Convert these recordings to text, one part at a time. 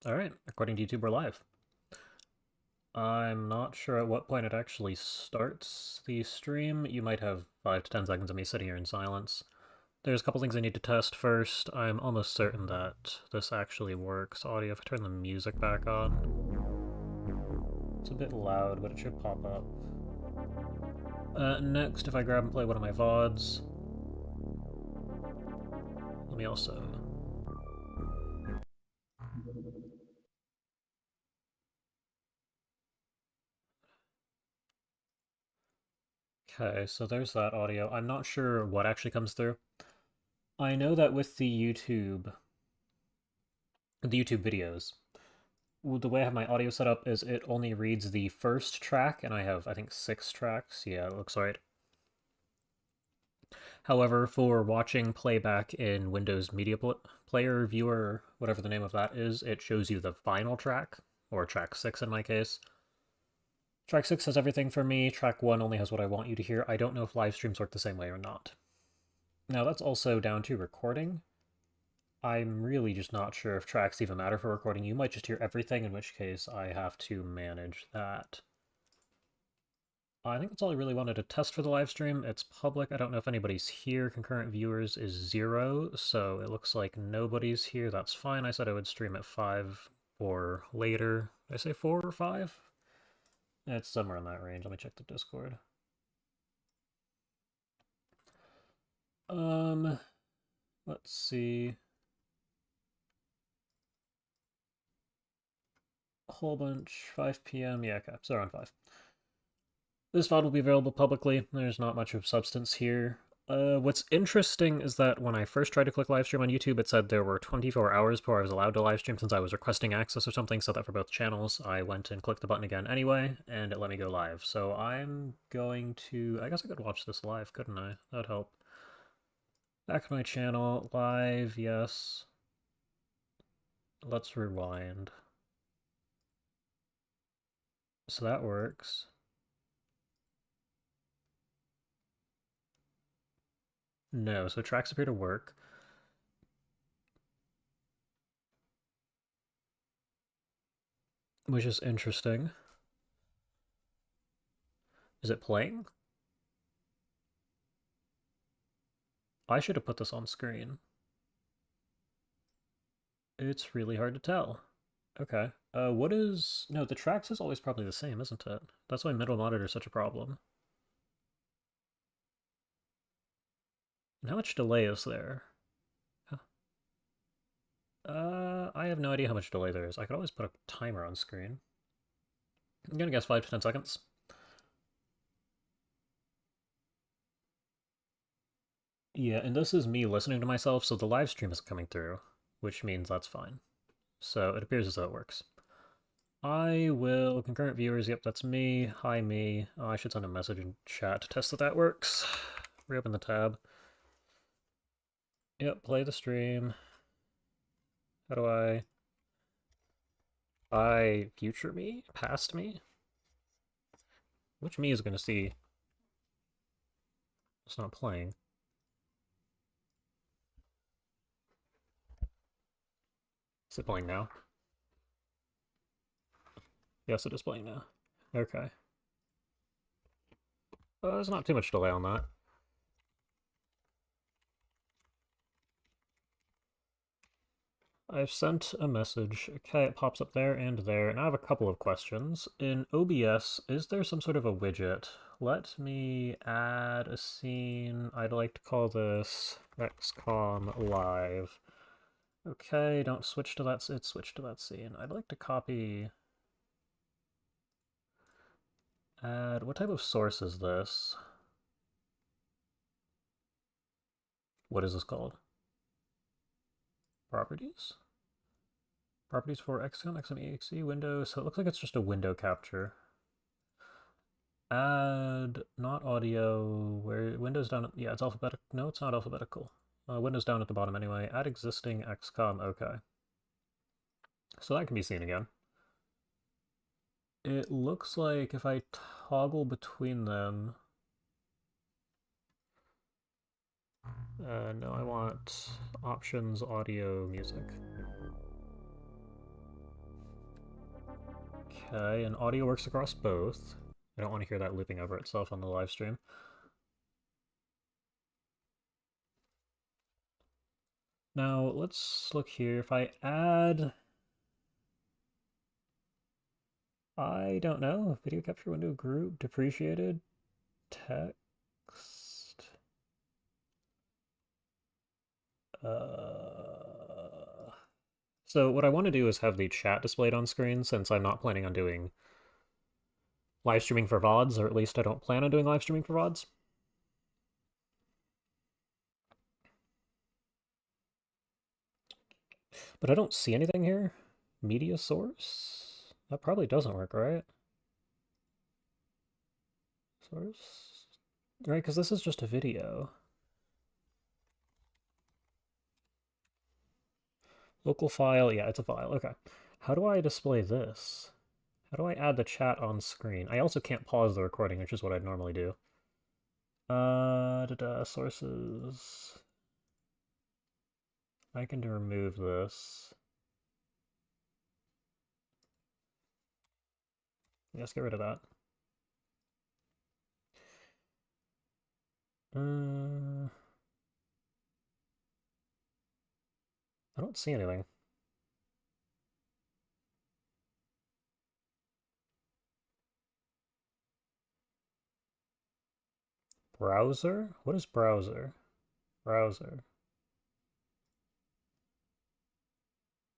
Alright, according to YouTube, we're live. I'm not sure at what point it actually starts the stream. You might have 5 to 10 seconds of me sitting here in silence. There's a couple things I need to test first. I'm almost certain that this actually works. Audio, if I turn the music back on. It's a bit loud, but it should pop up. Next, if I grab and play one of my VODs. Let me also... Okay, so there's that audio. I'm not sure what actually comes through. I know that with the YouTube videos, the way I have my audio set up is it only reads the first track, and I have, I think, 6 tracks. Yeah, it looks right. However, for watching playback in Windows Media Player, Viewer, whatever the name of that is, it shows you the final track, or track 6 in my case. Track 6 has everything for me, track 1 only has what I want you to hear. I don't know if live streams work the same way or not. Now, that's also down to recording. I'm really just not sure if tracks even matter for recording. You might just hear everything, in which case I have to manage that. I think that's all I really wanted to test for the live stream. It's public. I don't know if anybody's here. Concurrent viewers is 0, so it looks like nobody's here. That's fine. I said I would stream at 5 or later. Did I say 4 or 5? It's somewhere in that range. Let me check the Discord. Um, let's see. A whole bunch. 5 p.m. Yeah, okay. So around 5. This VOD will be available publicly. There's not much of substance here. What's interesting is that when I first tried to click livestream on YouTube, it said there were 24 hours before I was allowed to livestream since I was requesting access or something, so that for both channels. I went and clicked the button again anyway, and it let me go live. So I'm going to... I guess I could watch this live, couldn't I? That'd help. Back to my channel. Live, yes. Let's rewind. So that works. No, so tracks appear to work. Which is interesting. Is it playing? I should have put this on screen. It's really hard to tell. Okay. What is... No, the tracks is always probably the same, isn't it? That's why middle monitor is such a problem. And how much delay is there? Huh. I have no idea how much delay there is. I could always put a timer on screen. I'm gonna guess 5 to 10 seconds. Yeah, and this is me listening to myself, so the live stream isn't coming through, which means that's fine. So it appears as though it works. I will... Concurrent viewers, yep, that's me. Hi, me. Oh, I should send a message in chat to test that that works. Reopen the tab. Yep, play the stream. How do I future me? Past me? Which me is going to see? It's not playing. Is it playing now? Yes, it is playing now. Okay. There's not too much delay on that. I've sent a message. Okay, it pops up there and there, and I have a couple of questions. In OBS, is there some sort of a widget? Let me add a scene. I'd like to call this XCOM Live. Okay, don't switch to that. It switched to that scene. I'd like to copy... Add... What type of source is this? What is this called? Properties? Properties for XCOM, XMEXE, Windows. So it looks like it's just a window capture. Add, not audio, where Windows down, yeah, it's alphabetical. No, it's not alphabetical. Windows down at the bottom anyway. Add existing XCOM, okay. So that can be seen again. It looks like if I toggle between them... no, I want options, audio, music. Okay, and audio works across both. I don't want to hear that looping over itself on the live stream. Now, let's look here. If I add... I don't know. Video capture window group, depreciated, text... So what I want to do is have the chat displayed on screen, since I'm not planning on doing live streaming for VODs, or at least I don't plan on doing live streaming for VODs. But I don't see anything here. Media source? That probably doesn't work, right? Source? Right, because this is just a video. Local file, yeah, it's a file, okay. How do I display this? How do I add the chat on screen? I also can't pause the recording, which is what I'd normally do. Sources. I can remove this. Let's get rid of that. I don't see anything. Browser? What is browser? Browser.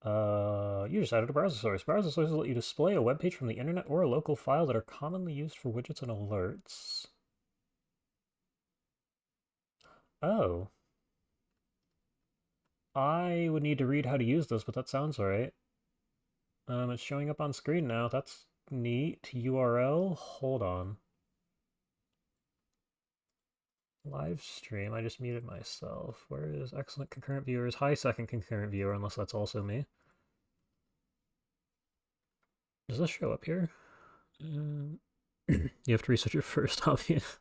You just added a browser source. Browser sources let you display a web page from the internet or a local file that are commonly used for widgets and alerts. Oh. I would need to read how to use this, but that sounds right. It's showing up on screen now. That's neat. URL? Hold on. Live stream. I just muted myself. Where is excellent concurrent viewers? Hi, second concurrent viewer, unless that's also me. Does this show up here? You have to research it first, obviously.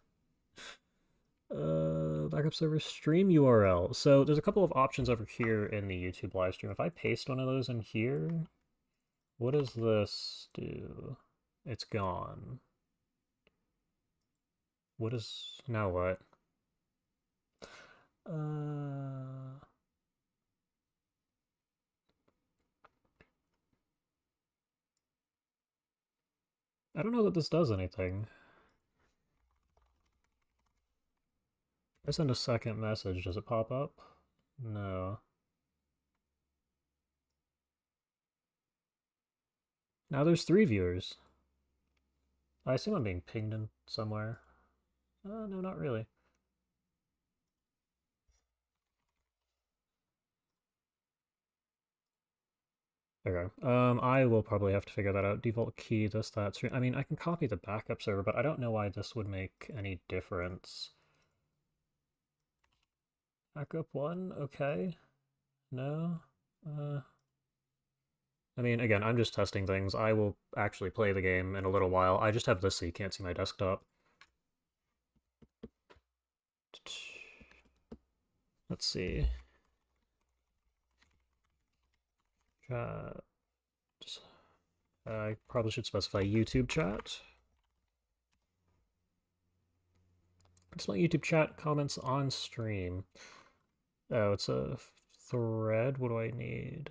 Backup server stream URL. So there's a couple of options over here in the YouTube live stream. If I paste one of those in here, what does this do? It's gone. What is... now what? I don't know that this does anything. If I send a second message, does it pop up? No. Now there's 3 viewers. I assume I'm being pinged in somewhere. No, not really. Okay. I will probably have to figure that out. Default key, this, that. I mean, I can copy the backup server, but I don't know why this would make any difference. Backup 1, okay. No. I mean, again, I'm just testing things. I will actually play the game in a little while. I just have this so you can't see my desktop. Let's see. Chat. I probably should specify YouTube chat. Display YouTube chat comments on stream. Oh, it's a thread. What do I need?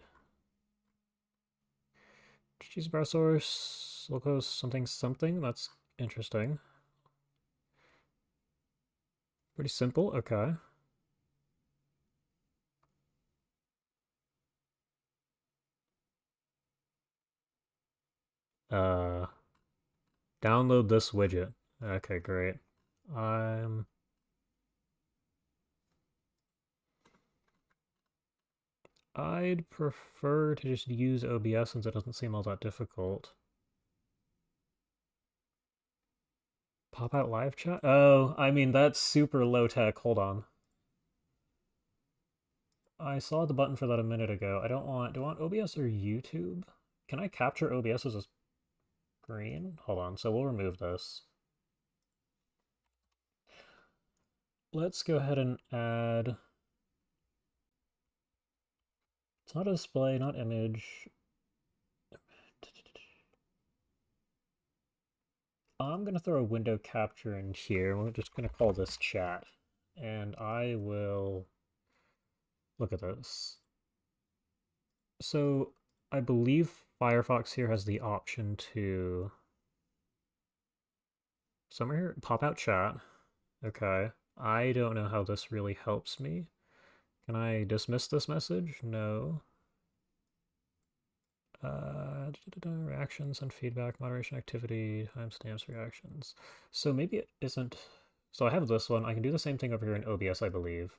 Choose a browser source, localhost something something. That's interesting. Pretty simple. Okay. Download this widget. Okay, great. I'd prefer to just use OBS since it doesn't seem all that difficult. Pop out live chat? Oh, I mean, that's super low tech. Hold on. I saw the button for that a minute ago. Do I want OBS or YouTube? Can I capture OBS as a screen? Hold on, so we'll remove this. Let's go ahead and add... It's not a display, not image. I'm gonna throw a window capture in here. We're just gonna call this chat. And I will look at this. So I believe Firefox here has the option to somewhere here pop out chat. Okay. I don't know how this really helps me. Can I dismiss this message? No. Reactions and feedback, moderation activity, timestamps, reactions. So maybe it isn't. So I have this one. I can do the same thing over here in OBS, I believe.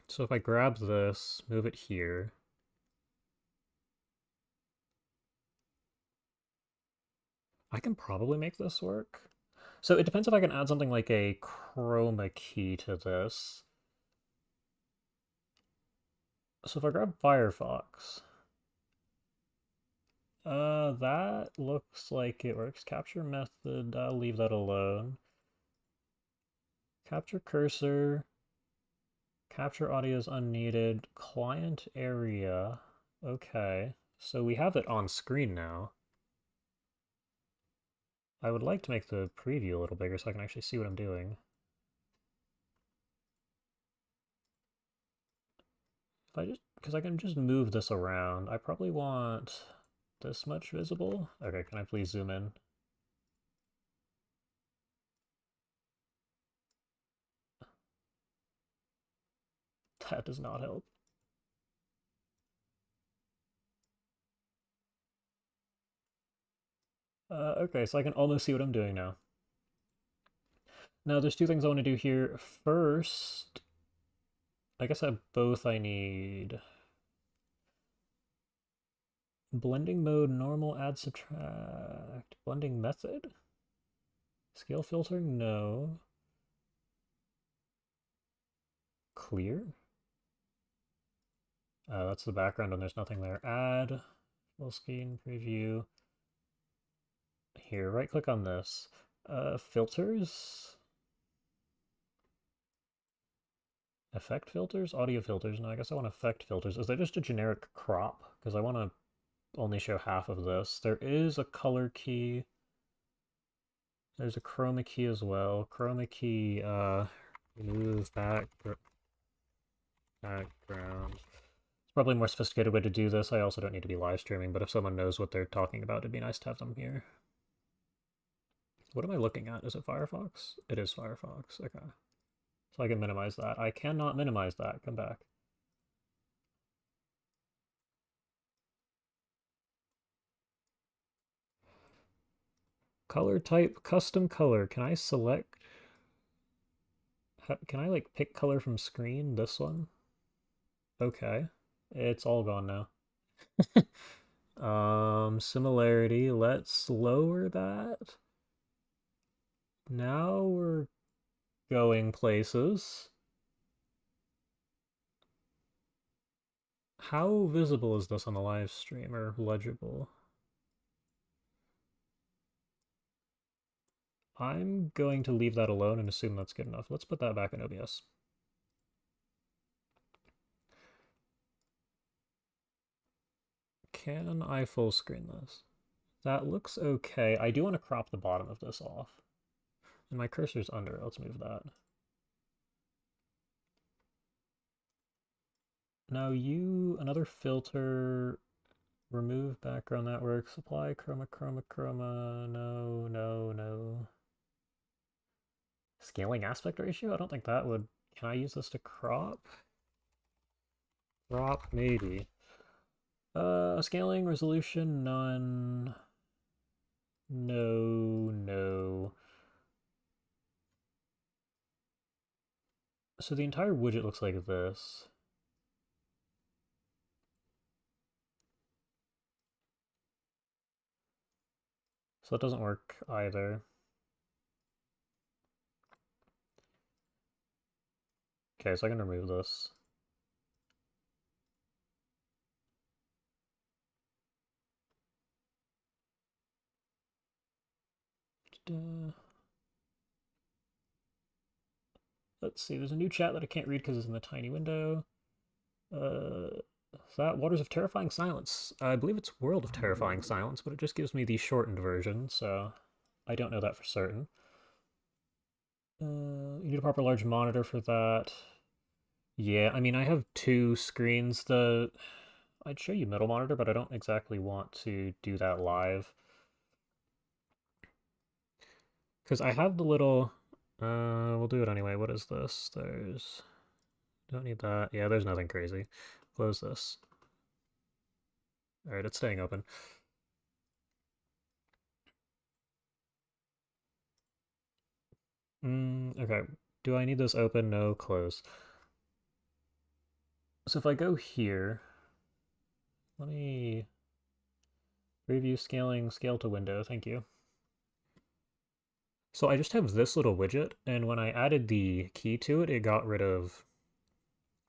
So if I grab this, move it here. I can probably make this work. So it depends if I can add something like a chroma key to this. So if I grab Firefox, that looks like it works. Capture method, I'll leave that alone. Capture cursor, capture audio is unneeded. Client area, okay. So we have it on screen now. I would like to make the preview a little bigger so I can actually see what I'm doing. If I just, because I can just move this around, I probably want this much visible. Okay, can I please zoom in? That does not help. Okay, so I can almost see what I'm doing now. Now, there's two things I want to do here. First, I guess I need. Blending mode, normal, add, subtract. Blending method? Scale filtering? No. Clear? That's the background and there's nothing there. Add, full screen, preview. Here, right click on this. Filters? Effect filters? Audio filters? No, I guess I want effect filters. Is that just a generic crop? Because I want to only show half of this. There is a color key. There's a chroma key as well. Chroma key, remove background. It's probably a more sophisticated way to do this. I also don't need to be live streaming, but if someone knows what they're talking about, it'd be nice to have them here. What am I looking at? Is it Firefox? It is Firefox. Okay. So I can minimize that. I cannot minimize that. Come back. Color type, custom color. Can I select? Can I like pick color from screen? This one? Okay. It's all gone now. Similarity. Let's lower that. Now we're going places. How visible is this on the live stream or legible? I'm going to leave that alone and assume that's good enough. Let's put that back in OBS. Can I full screen this? That looks okay. I do want to crop the bottom of this off. And my cursor's under it. Let's move that. Now another filter, remove background, that works. Apply chroma, no. Scaling aspect ratio? I don't think that would, can I use this to crop? Crop, maybe. Scaling, resolution, none. No. So the entire widget looks like this. So that doesn't work either. Okay, so I can remove this. Let's see, there's a new chat that I can't read because it's in the tiny window. Is that Waters of Terrifying Silence? I believe it's World of Terrifying Silence, but it just gives me the shortened version, so I don't know that for certain. You need a proper large monitor for that. Yeah, I mean, I have two screens. I'd show you middle monitor, but I don't exactly want to do that live. Because I have the little... we'll do it anyway. What is this? Don't need that. Yeah, there's nothing crazy. Close this. Alright, it's staying open. Okay. Do I need this open? No, close. So if I go here, let me preview scaling, scale to window, thank you. So I just have this little widget, and when I added the key to it, it got rid of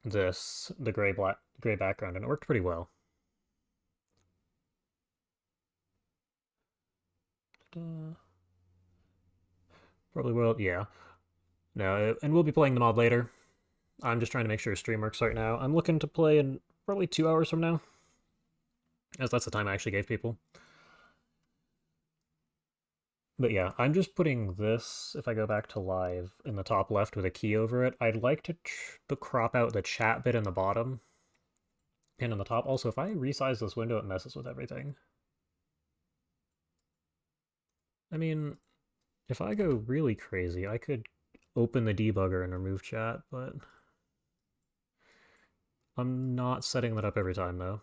the gray background, and it worked pretty well. Probably will, yeah. No, and we'll be playing the mod later. I'm just trying to make sure stream works right now. I'm looking to play in probably 2 hours from now, as that's the time I actually gave people. But yeah, I'm just putting this, if I go back to live, in the top left with a key over it. I'd like to crop out the chat bit in the bottom and in the top. Also, if I resize this window, it messes with everything. I mean, if I go really crazy, I could open the debugger and remove chat, but I'm not setting that up every time, though.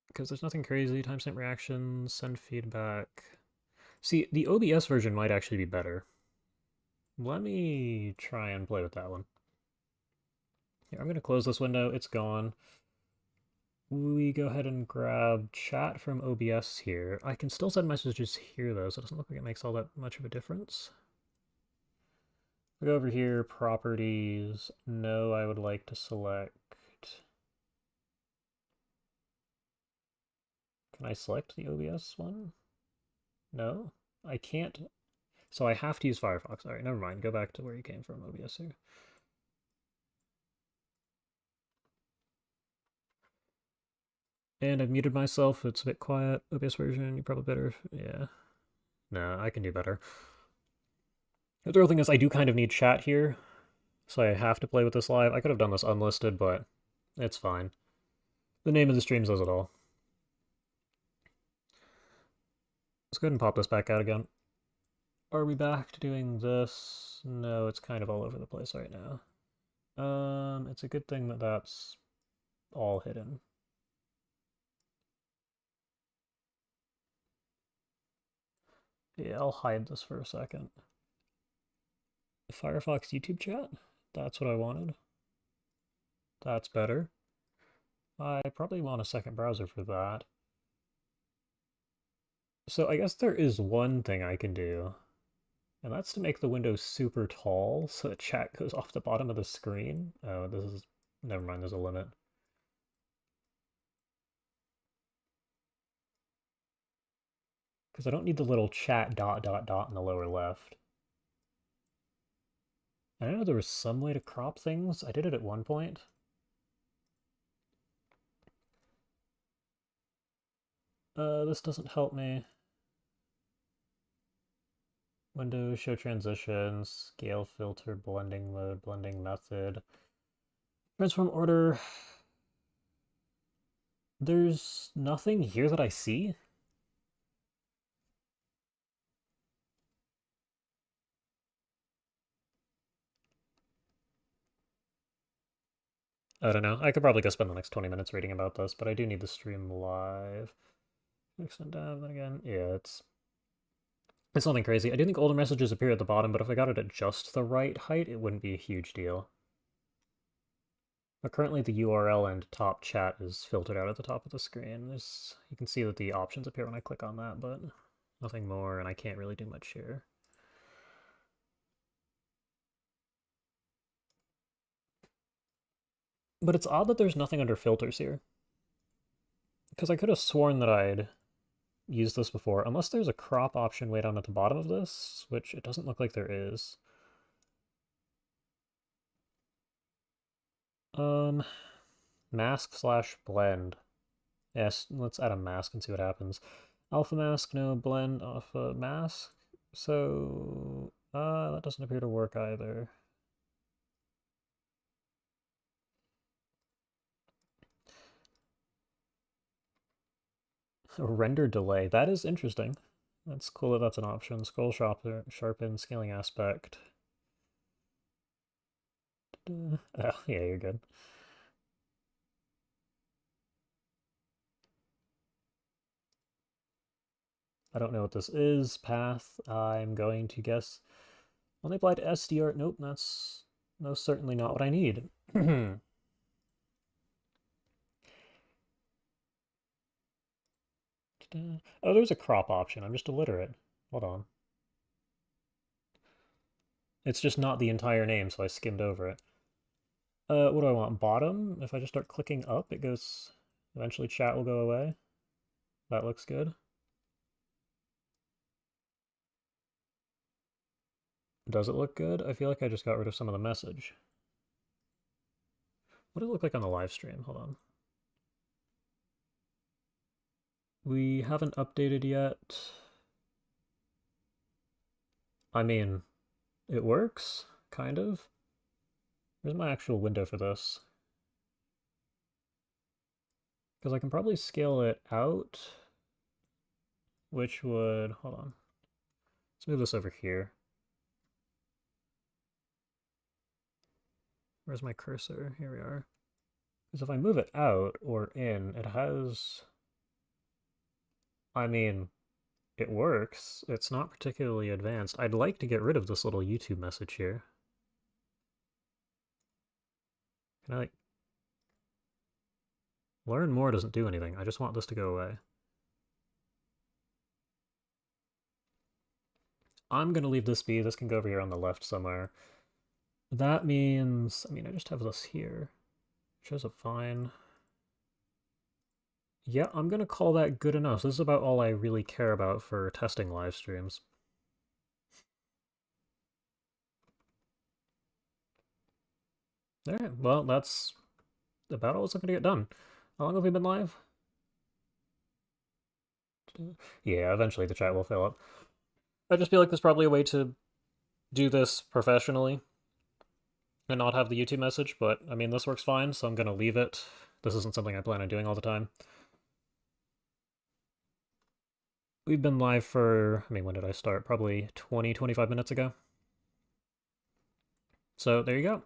Because there's nothing crazy. Timestamp reactions, send feedback. See, the OBS version might actually be better. Let me try and play with that one. Here, I'm going to close this window. It's gone. We go ahead and grab chat from OBS here. I can still send messages here, though, so it doesn't look like it makes all that much of a difference. We go over here, properties. No, I would like to select... Can I select the OBS one? No, I can't. So I have to use Firefox. All right, never mind. Go back to where you came from, OBS here. And I've muted myself. It's a bit quiet. OBS version, you probably better. Yeah. No, I can do better. The real thing is I do kind of need chat here, so I have to play with this live. I could have done this unlisted, but it's fine. The name of the stream says it all. Let's go ahead and pop this back out again. Are we back to doing this? No, it's kind of all over the place right now. It's a good thing that that's all hidden. Yeah, I'll hide this for a second. Firefox YouTube chat? That's what I wanted. That's better. I probably want a second browser for that. So I guess there is one thing I can do, and that's to make the window super tall so that chat goes off the bottom of the screen. Oh, this is... Never mind, there's a limit. Because I don't need the little chat ... in the lower left. I know there was some way to crop things. I did it at one point. This doesn't help me. Window, show transitions, scale filter, blending mode, blending method. Transform order. There's nothing here that I see. I don't know. I could probably go spend the next 20 minutes reading about this, but I do need the stream live. Extend tab, then again. Yeah, it's nothing crazy. I do think older messages appear at the bottom, but if I got it at just the right height, it wouldn't be a huge deal. But currently the URL and top chat is filtered out at the top of the screen. You can see that the options appear when I click on that, but nothing more, and I can't really do much here. But it's odd that there's nothing under filters here. Because I could have sworn that I'd used this before, unless there's a crop option way down at the bottom of this, which it doesn't look like there is. Mask slash blend. Yes, let's add a mask and see what happens. Alpha mask, no blend, alpha mask. So, that doesn't appear to work either. Render delay, that is interesting. That's cool that that's an option. Scroll sharpen, scaling aspect. Oh, yeah, you're good. I don't know what this is. Path, I'm going to guess. Only applied to SDR. Nope, that's most certainly not what I need. Oh, there's a crop option. I'm just illiterate. Hold on. It's just not the entire name, so I skimmed over it. What do I want? Bottom? If I just start clicking up, it goes... Eventually chat will go away. That looks good. Does it look good? I feel like I just got rid of some of the message. What did it look like on the live stream? Hold on. We haven't updated yet. I mean, it works, kind of. Where's my actual window for this? Because I can probably scale it out, which would... Hold on. Let's move this over here. Where's my cursor? Here we are. Because if I move it out or in, it has... I mean, it works. It's not particularly advanced. I'd like to get rid of this little YouTube message here. Can I, like... Learn more doesn't do anything. I just want this to go away. I'm going to leave this be. This can go over here on the left somewhere. That means... I mean, I just have this here. Shows up fine. Yeah, I'm going to call that good enough. This is about all I really care about for testing live streams. Alright, well, that's about all that's going to get done. How long have we been live? Yeah, eventually the chat will fill up. I just feel like there's probably a way to do this professionally and not have the YouTube message, but I mean, this works fine, so I'm going to leave it. This isn't something I plan on doing all the time. We've been live for, I mean, when did I start? Probably 20, 25 minutes ago. So there you go.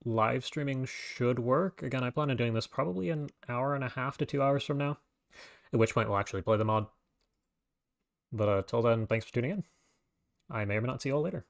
Live streaming should work. Again, I plan on doing this probably an hour and a half to 2 hours from now, at which point we'll actually play the mod. But till then, thanks for tuning in. I may or may not see you all later.